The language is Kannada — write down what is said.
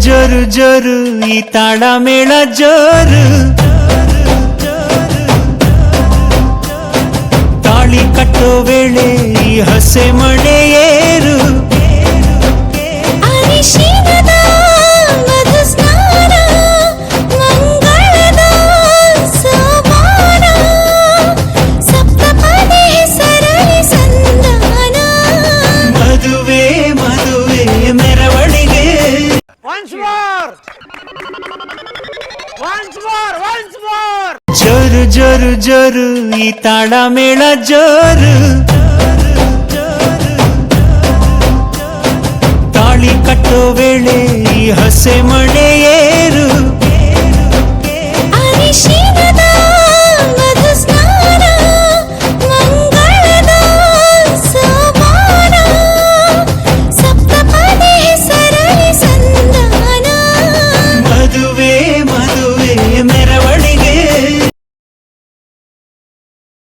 ಜೋರು ಜೋರು ಈ ತಾಳ ಮೇಳ ಜೋರು, ತಾಳಿ ಕಟ್ಟೋ ವೇಳೆ ಈ ಹಸೆ ಮಳೆ ಏರು, ಮದುವೆ ಮದುವೆ ಮೆರವಣಿಗೆ. ಜೋರು ಜೋರು ಜೋರು ಈ ತಾಳ ಮೇಳ ಜೋರು, ತಾಳಿ ಕಟ್ಟೋ ವೇಳೆ ಈ ಹಸೆ ಮಳೆ ಏರು.